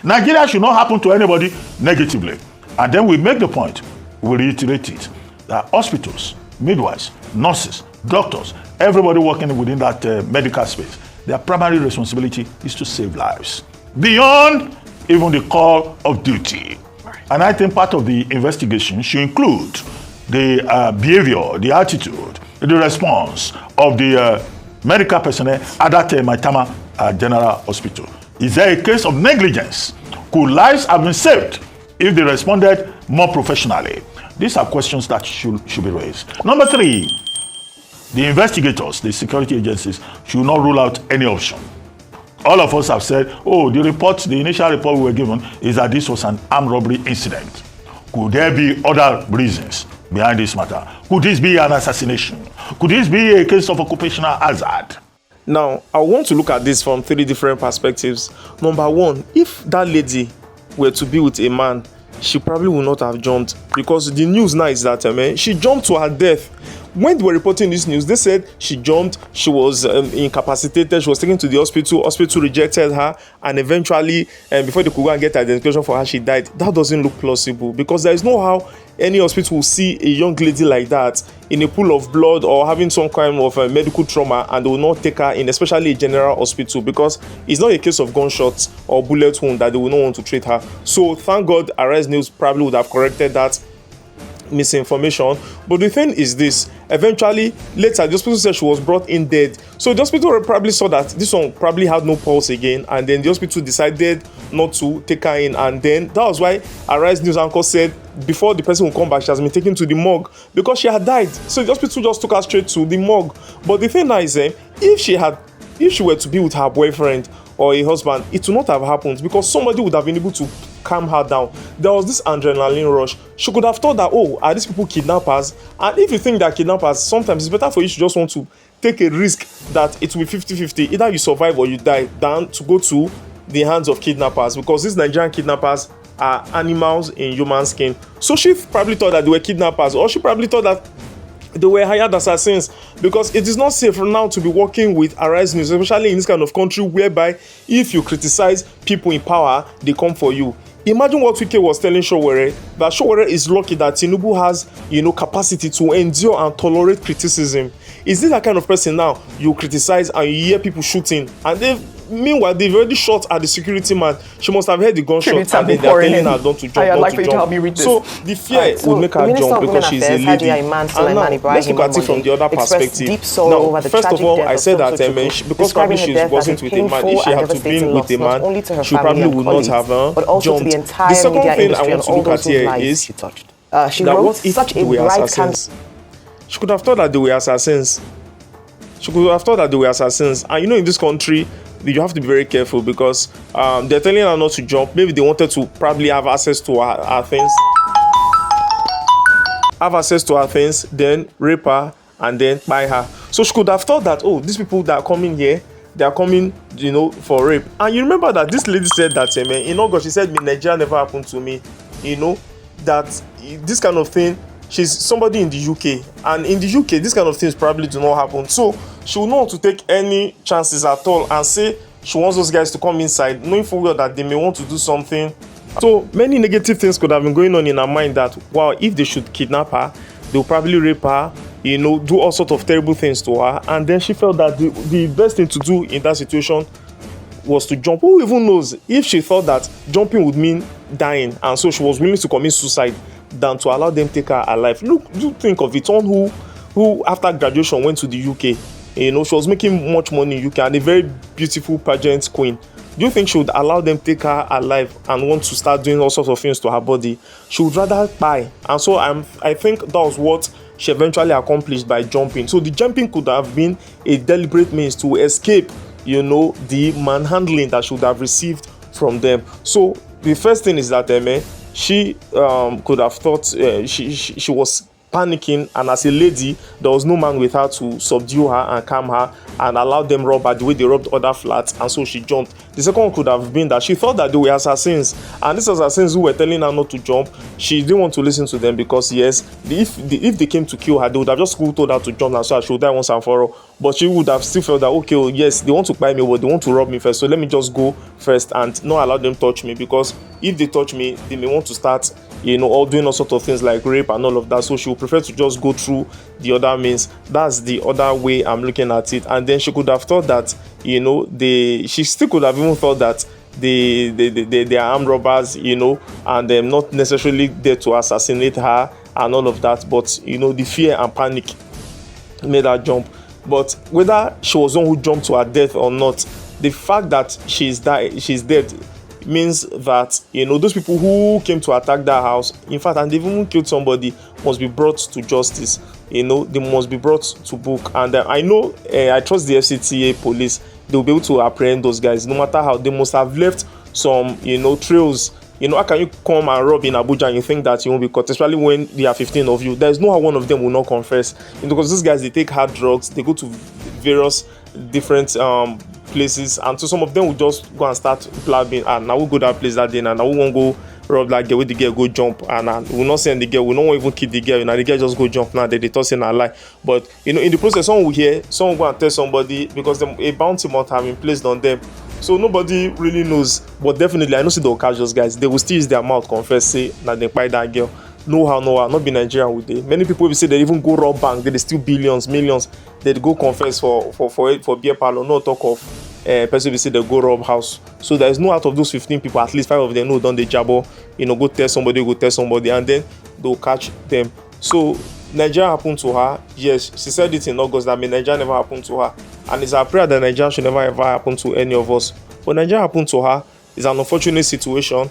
Nigeria should not happen to anybody negatively. And then we make the point, we reiterate it, that hospitals, midwives, nurses, doctors, everybody working within that medical space, their primary responsibility is to save lives, beyond even the call of duty. And I think part of the investigation should include the behavior, the attitude, the response of the medical personnel at that Maitama General Hospital. Is there a case of negligence? Could lives have been saved if they responded more professionally? These are questions that should be raised. Number 3, the investigators, the security agencies, should not rule out any option. All of us have said, oh, the initial report we were given is that this was an armed robbery incident. Could there be other reasons behind this matter? Could this be an assassination? Could this be a case of occupational hazard? Now, I want to look at this from 3 different perspectives. Number 1, if that lady were to be with a man, she probably would not have jumped, because the news now is that she jumped to her death. When they were reporting this news, they said she jumped, she was incapacitated, she was taken to the hospital rejected her, and eventually, before they could go and get identification for her, she died. That doesn't look plausible, because there is no how any hospital will see a young lady like that in a pool of blood or having some kind of medical trauma, and they will not take her in, especially a general hospital, because it's not a case of gunshots or bullet wound that they will not want to treat her. So thank God Arise News probably would have corrected that misinformation. But the thing is this, eventually later the hospital said she was brought in dead, so the hospital probably saw that this one probably had no pulse again, and then the hospital decided not to take her in, and then that was why Arise News anchor said before the person will come back, she has been taken to the morgue because she had died. So the hospital just took her straight to the morgue. But the thing now is, if she were to be with her boyfriend or a husband, it would not have happened, because somebody would have been able to calm her down. There was this adrenaline rush. She could have thought that, oh, are these people kidnappers? And if you think they're kidnappers, sometimes it's better for you to just want to take a risk that it will be 50-50. Either you survive or you die, than to go to the hands of kidnappers, because these Nigerian kidnappers are animals in human skin. So she probably thought that they were kidnappers, or she probably thought that they were hired assassins, because it is not safe now to be working with Arise News, especially in this kind of country whereby if you criticize people in power, they come for you. Imagine what Wike was telling Sowore, that Sowore is lucky that Tinubu has, capacity to endure and tolerate criticism. Is this that kind of person now you criticize and you hear people shooting, and meanwhile they've already shot at the security man? She must have heard the gunshot, and then they're telling her not to jump, not to jump. So the fear would make her jump because she's a lady. And now let's look at it from the other perspective. Now, first of all, I said that because probably she wasn't with a man. If she had to be with a man, she probably would not have jumped. The second thing I want to look at here is that what if they were assassins? She could have thought that they were assassins. And in this country, you have to be very careful, because they're telling her not to jump. Maybe they wanted to probably have access to her things. Then rape her and then buy her. So she could have thought that, oh, these people that are coming here, they are coming, for rape. And you remember that this lady said that, in August, she said, Nigeria never happened to me. That this kind of thing, she's somebody in the UK. And in the UK, this kind of things probably do not happen. So she will not want to take any chances at all and say she wants those guys to come inside, knowing full well that they may want to do something. So many negative things could have been going on in her mind, that, wow, if they should kidnap her, they'll probably rape her, do all sorts of terrible things to her. And then she felt that the best thing to do in that situation was to jump. Who even knows if she thought that jumping would mean dying, and so she was willing to commit suicide than to allow them take her alive. Look, do think of it. Someone who after graduation went to the UK. She was making much money in UK and a very beautiful pageant queen. Do you think she would allow them take her alive and want to start doing all sorts of things to her body? She would rather die. And so I think that was what she eventually accomplished by jumping. So the jumping could have been a deliberate means to escape, the manhandling that she would have received from them. So the first thing is that she could have thought she was panicking, and as a lady, there was no man with her to subdue her and calm her and allow them rob her the way they robbed other flats, and so she jumped. The second one could have been that she thought that they were assassins, and these assassins who were telling her not to jump, she didn't want to listen to them because yes, if they came to kill her, they would have just told her to jump and so she would die once and for all. But she would have still felt that okay, oh, yes, they want to buy me, but they want to rob me first, so let me just go first and not allow them touch me, because if they touch me, they may want to start, all doing all sorts of things like rape and all of that. So she would prefer to just go through the other means. That's the other way I'm looking at it. And then she could have thought that, she still could have even thought that they are armed robbers, and they're not necessarily there to assassinate her and all of that. But, the fear and panic made her jump. But whether she was the one who jumped to her death or not, the fact that she's dead means that those people who came to attack that house, in fact, and they even killed somebody, must be brought to justice. They must be brought to book. And I know, I trust the FCTA police. They will be able to apprehend those guys, no matter how. They must have left some trails. How can you come and rob in Abuja and you think that you won't be caught, especially when there are 15 of you? There's no how one of them will not confess, because these guys, they take hard drugs, they go to various different places, and so some of them will just go and start blabbing, and now we go that place that day, and now we won't go rob that girl, with the girl go jump, and we will not send the girl, we don't even kill the girl, the girl just go jump now, they toss in a lie. But in the process, someone will hear, someone will go and tell somebody, because a bounty must have been placed on them. So nobody really knows, but definitely I know, see, they'll catch those guys. They will still use their mouth, confess, say that they buy that girl. No how, not be Nigerian with they. Many people will say they even go rob bank, they steal billions, millions, they go confess for beer parlor. No talk of person will say they go rob house. So there is no, out of those 15 people, at least 5 of them know done the jabber, go tell somebody, and then they'll catch them. So Nigeria happened to her. Yes, she said it in August that Nigeria never happened to her, and it's our prayer that Nigeria should never ever happen to any of us. But Nigeria happened to her. It's an unfortunate situation,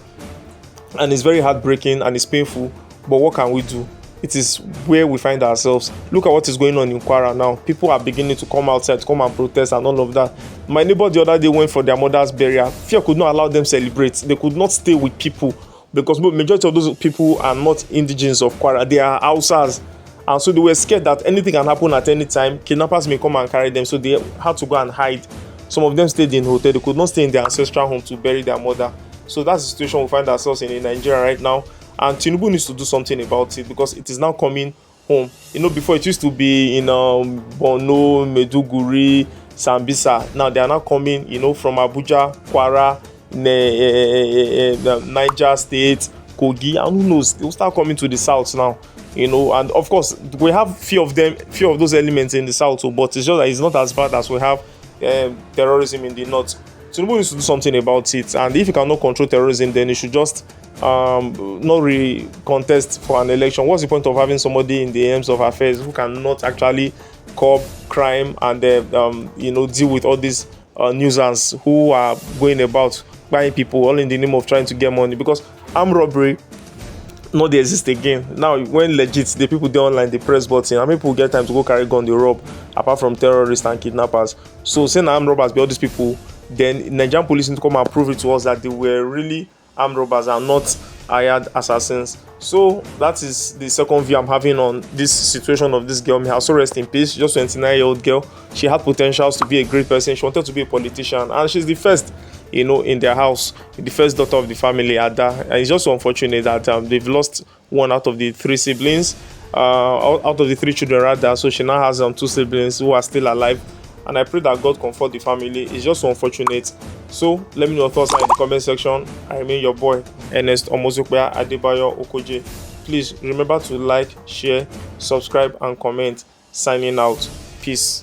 and it's very heartbreaking and it's painful. But what can we do? It is where we find ourselves. Look at what is going on in Kwara now. People are beginning to come outside, to come and protest and all of that. My neighbor the other day went for their mother's burial. Fear could not allow them celebrate. They could not stay with people, because majority of those people are not indigenes of Kwara. They are Hausas. And so they were scared that anything can happen at any time. Kidnappers may come and carry them. So they had to go and hide. Some of them stayed in hotel. They could not stay in their ancestral home to bury their mother. So that's the situation we find ourselves in Nigeria right now. And Tinubu needs to do something about it, because it is now coming home. Before it used to be in Borno, Maiduguri, Sambisa. Now they are now coming, from Abuja, Kwara, Niger State, Kogi, and who knows, they will start coming to the south now. And of course we have few of those elements in the south too, but it's just that it's not as bad as we have terrorism in the north. Tinubu needs to do something about it, and if you cannot control terrorism, then you should just not really contest for an election. What's the point of having somebody in the aims of affairs who cannot actually curb crime and deal with all these nuisance who are going about buying people all in the name of trying to get money? Because armed robbery no dey exist again. Now when legit the people dey online, they press button, how many people get time to go carry gun dey rob apart from terrorists and kidnappers? So say na armed robbers be all these people, then Nigerian police need to come and prove it to us that they were really armed robbers and not hired assassins. So that is the second view I'm having on this situation of this girl. May her soul rest in peace. Just 29-year-old girl. She had potentials to be a great person. She wanted to be a politician, and she's the first, in their house, the first daughter of the family, Ada. And it's just so unfortunate that they've lost one out of the 3 siblings, out of the 3 children rather. So she now has 2 siblings who are still alive, and I pray that God comfort the family. It's just so unfortunate. So let me know your thoughts in the comment section. I remain your boy, Ernest Omozokwe Adebayo Okoje. Please remember to like, share, subscribe, and comment. Signing out. Peace.